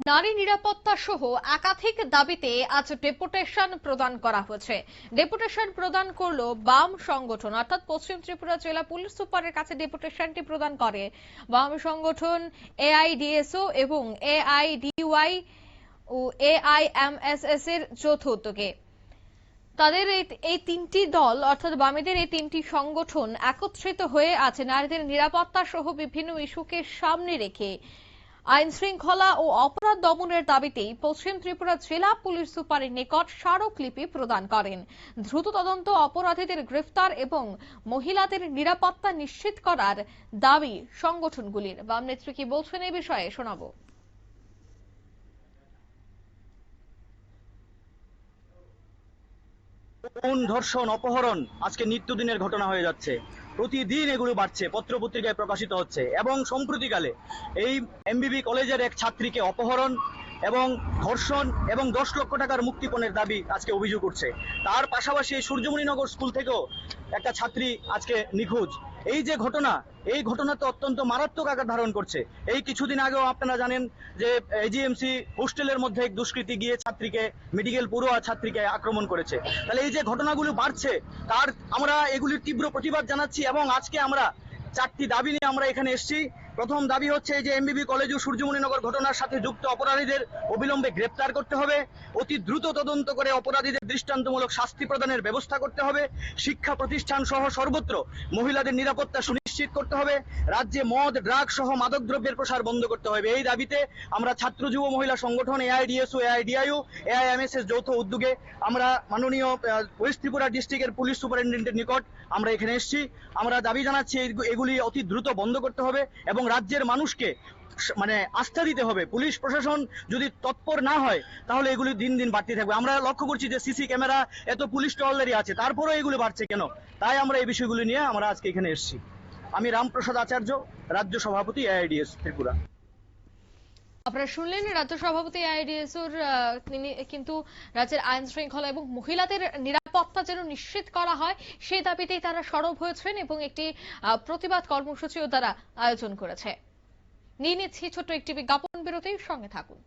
নারী নিরাপত্তা সহ একাধিক দাবিতে আজ ডেপুটেশন প্রদান করা হয়েছে। ডেপুটেশন প্রদান করলো বাম সংগঠন, অর্থাৎ পশ্চিম ত্রিপুরা জেলা পুলিশ সুপারের কাছে ডেপুটেশনটি প্রদান করে বাম সংগঠন এআইডিএসও এবং এআইডিওয়াই ও এআইএমএসএস এর যৌথ উদ্যোগে। তাদের এই তিনটি দল অর্থাৎ বামেদের এই তিনটি সংগঠন একত্রিত হয়ে আছে নারীদের নিরাপত্তা সহ বিভিন্ন ইস্যুকে সামনে রেখে আইন শৃঙ্খলা ও অপরাধ দমনের দাবিতেই পশ্চিম ত্রিপুরা জেলা পুলিশ সুপারের নিকট স্মারকলিপি প্রদান করেন। দ্রুত তদন্ত, অপরাধীদের গ্রেফতার এবং মহিলাদের নিরাপত্তা নিশ্চিত করার দাবি সংগঠনগুলির। বাম নেত্রী কি বলছেন এই বিষয়ে শোনাবো। খুন, ধর্ষণ, অপহরণ আজকে নিত্যদিনের ঘটনা হয়ে যাচ্ছে। প্রতিদিন এগুলো বাড়ছে, পত্রপত্রিকায় প্রকাশিত হচ্ছে। এবং সম্প্রতিকালে এই এমবিবি কলেজের এক ছাত্রীকে অপহরণ এবং ধর্ষণ এবং 10 লক্ষ টাকার মুক্তিপণের দাবি আজকে অভিযোগ উঠছে। তার পাশাপাশি এই সূর্যমণিনগর স্কুল থেকেও একটা ছাত্রী আজকে নিখোঁজ। এই যে ঘটনা, এই ঘটনা তো অত্যন্ত মারাত্মক আকার ধারণ করছে। এই কিছুদিন আগেও আপনারা জানেন যে এজিএমসি হোস্টেলের মধ্যে এক দুষ্কৃতী গিয়ে ছাত্রীকে, মেডিকেল পড়ুয়া ছাত্রীকে আক্রমণ করেছে। তাহলে এই যে ঘটনাগুলো বাড়ছে, তার আমরা এগুলির তীব্র প্রতিবাদ জানাচ্ছি। এবং আজকে আমরা 4টি দাবি নিয়ে আমরা এখানে এসেছি। প্রথম দাবি হচ্ছে যে এমবিবি কলেজ ও সূর্যমণিনগর ঘটনার সাথে যুক্ত অপরাধীদের অবিলম্বে গ্রেপ্তার করতে হবে, অতি দ্রুত তদন্ত করে অপরাধীদের দৃষ্টান্তমূলক শাস্তি প্রদানের ব্যবস্থা করতে হবে, শিক্ষা প্রতিষ্ঠান সহ সর্বত্র মহিলাদের নিরাপত্তা সুনিশ্চিত করতে হবে, রাজ্যে মদ, ড্রাগ সহ মাদক দ্রব্যের প্রসার বন্ধ করতে হবে। এই দাবিতে আমরা ছাত্র যুব মহিলা সংগঠন এআইডিএসও, এআইডিআইইউ, এআইএমএসএস যৌথ উদ্যোগে আমরা মাননীয় ওয়েস্ট ত্রিপুরা ডিস্ট্রিক্টের পুলিশ সুপারিনটেন্ডেন্টের নিকট আমরা এখানে এসেছি। আমরা দাবি জানাচ্ছি এগুলি অতি দ্রুত বন্ধ করতে হবে এবং রাজ্যের মানুষকে আস্থা দিতে হবে। পুলিশ প্রশাসন যদি তৎপর না হয় তাহলে এগুলি দিন দিন বাড়তে থাকবে। আমরা লক্ষ্য করছি যে সিসি ক্যামেরা, এত পুলিশ তো অলরেডি আছে, তারপরেও এগুলো বাড়ছে কেন? তাই আমরা এই বিষয়গুলি নিয়ে আমরা আজকে এখানে এসেছি। আমি রামপ্রসাদ আচার্য, রাজ্য সভাপতি এআইডিএস ত্রিপুরা। আপনারা শুনলেন রাজ্য সভাপতি এআইডিএসওর, তিনি কিন্তু রাজ্যের আইন শৃঙ্খলা এবং মহিলাদের নিরাপত্তা যেন নিশ্চিত করা হয় সেই দাবিতেই তারা সরব হয়েছেন এবং একটি প্রতিবাদ কর্মসূচিও তারা আয়োজন করেছে। নিয়ে নিচ্ছি ছোট্ট একটি বিজ্ঞাপন বিরতির সঙ্গে থাকুন।